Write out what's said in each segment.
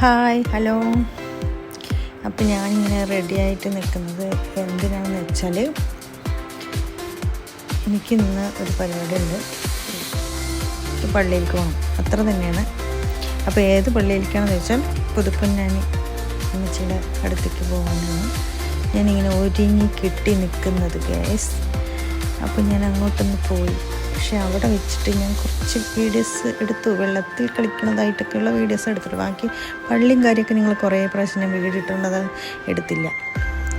Hi hello. അപ്പോൾ ഞാനിങ്ങനെ റെഡിയായിട്ട് നിൽക്കുന്നത് എന്തിനാണെന്ന് വെച്ചാൽ എനിക്കിന്ന് ഒരു പരിപാടി ഉണ്ട്, പള്ളിയിലേക്ക് പോകണം, അത്ര തന്നെയാണ്. അപ്പോൾ ഏത് പള്ളിയിലേക്കാണെന്ന് വെച്ചാൽ പുതുപ്പൊന്നാനി അമ്മച്ചിയുടെ അടുത്തേക്ക് പോകാനാണ് ഞാനിങ്ങനെ ഒരുങ്ങി കിട്ടി നിൽക്കുന്നത് ഗൈസ്. അപ്പോൾ ഞാൻ അങ്ങോട്ടൊന്ന് പോയി, പക്ഷെ അവിടെ വെച്ചിട്ട് ഞാൻ കുറച്ച് വീഡിയോസ് എടുത്തു, വെള്ളത്തിൽ കളിക്കുന്നതായിട്ടൊക്കെയുള്ള വീഡിയോസ് എടുത്തിട്ട് ബാക്കി പള്ളിയും കാര്യമൊക്കെ നിങ്ങൾ കുറേ പ്രാവശ്യം ഞാൻ വീഡിയോ ഇട്ടുള്ളത് എടുത്തില്ല.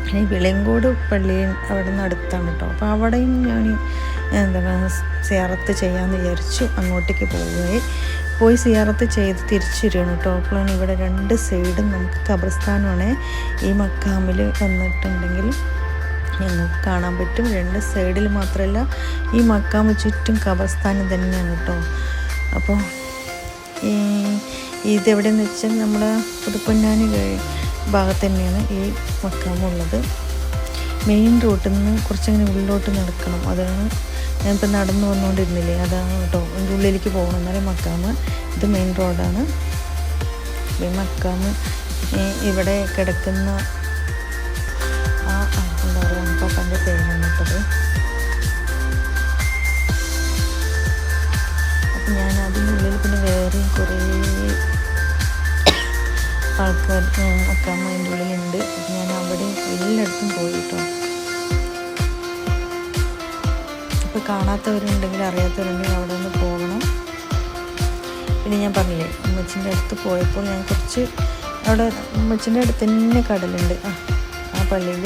ഇനി വിളയങ്കോട് പള്ളി അവിടെ നിന്ന് അടുത്താണ് കേട്ടോ. അപ്പോൾ അവിടെയും ഞാൻ എന്താണ് സിയാറത്ത് ചെയ്യാമെന്ന് വിചാരിച്ചു. അങ്ങോട്ടേക്ക് പോയി സിയാറത്ത് ചെയ്ത് തിരിച്ചു വരികയാണ് കേട്ടോ. അപ്പോഴാണ് ഇവിടെ രണ്ട് സൈഡും നമുക്ക് ഖബർസ്ഥാനമാണ്. ഈ മക്കാമിൽ വന്നിട്ടുണ്ടെങ്കിൽ ഞങ്ങൾക്ക് കാണാൻ പറ്റും. രണ്ട് സൈഡിൽ മാത്രമല്ല, ഈ മക്കാമ് ചുറ്റും ഖബർസ്ഥാനം തന്നെയാണ് കേട്ടോ. അപ്പോൾ ഇതെവിടെയെന്ന് വെച്ചാൽ നമ്മുടെ പുതുപ്പൊന്നാനി ഭാഗത്ത് തന്നെയാണ് ഈ മക്കാമുള്ളത്. മെയിൻ റോട്ടിൽ നിന്ന് കുറച്ചങ്ങനെ ഉള്ളിലോട്ട് നടക്കണം. അതാണ് ഞാനിപ്പോൾ നടന്നു വന്നുകൊണ്ടിരുന്നില്ലേ, അതാണ് കേട്ടോ. അതിൻ്റെ ഉള്ളിലേക്ക് പോകണം, എന്നാലും മക്കാമ്. ഇത് മെയിൻ റോഡാണ്. ഈ മക്കാമ് ഇവിടെ കിടക്കുന്ന എന്താ പറയുക, പപ്പൻ്റെ പേരാണ് കേട്ടത്. അപ്പം ഞാൻ അതിനുള്ളിൽ പിന്നെ വേറെയും കുറേ ആൾക്കാർ മക്കാമ അതിൻ്റെ ഉള്ളിലുണ്ട്. അപ്പം ഞാൻ അവിടെ എല്ലായിടത്തും പോയി കേട്ടോ. അപ്പോൾ കാണാത്തവരുണ്ടെങ്കിൽ അറിയാത്തവരുണ്ടെങ്കിൽ അവിടെ ഒന്ന് പോകണം. പിന്നെ ഞാൻ പറഞ്ഞില്ലേ, ഉമ്മച്ചിൻ്റെ അടുത്ത് പോയപ്പോൾ ഞാൻ കുറച്ച് അവിടെ ഉമ്മച്ചിൻ്റെ അടുത്ത് തന്നെ കടലുണ്ട്. ആ പള്ളിയിൽ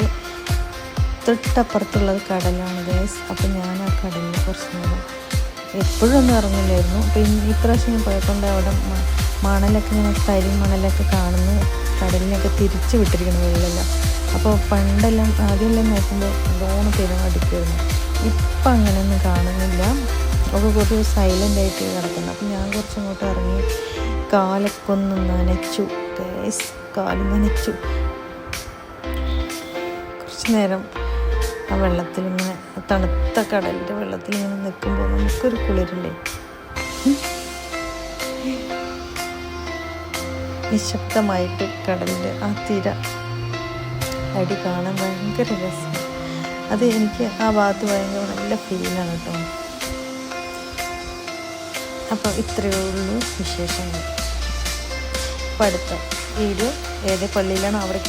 തൊട്ടപ്പുറത്തുള്ളത് കടലാണ് ഗൈസ്. അപ്പം ഞാൻ ആ കടലിൽ കുറച്ച് നേരം എപ്പോഴും ഒന്നും ഇറങ്ങില്ലായിരുന്നു. അപ്പം ഇപ്രാവശ്യം ഞാൻ പോയപ്പോൾ അവിടെ മണലൊക്കെ ഇങ്ങനെ മണലൊക്കെ കാണുന്നു, കടലിനൊക്കെ തിരിച്ച് വിട്ടിരിക്കണം വെള്ളമെല്ലാം. അപ്പോൾ പണ്ടെല്ലാം ആദ്യമെല്ലാം നോക്കുമ്പോൾ നല്ലോണം തിരമടിക്കുമായിരുന്നു. ഇപ്പം അങ്ങനെയൊന്നും കാണുന്നില്ല, ഒക്കെ കുറച്ച് സൈലൻ്റായിട്ട് കിടക്കുന്നു. അപ്പം ഞാൻ കുറച്ചങ്ങോട്ട് ഇറങ്ങി കാലൊക്കെ ഒന്ന് നനച്ചു ഗൈസ്, കാല് നനച്ചു. കുറച്ച് നേരം ആ വെള്ളത്തിലിങ്ങനെ, തണുത്ത കടലിൻ്റെ വെള്ളത്തിലിങ്ങനെ നിൽക്കുമ്പോൾ നമുക്കൊരു കുളിരില്ലേ. നിശബ്ദമായിട്ട് കടലിൻ്റെ ആ തിര അടി കാണാൻ ഭയങ്കര രസമാണ്. അത് എനിക്ക് ആ ഭാഗത്ത് ഭയങ്കര നല്ല ഫീലാണ് കേട്ടോ. അപ്പോൾ ഇത്രയേ ഉള്ളൂ വിശേഷങ്ങൾ. അപ്പോൾ അടുത്ത വീഡിയോ ഏത് പള്ളിയിലാണോ അവിടെ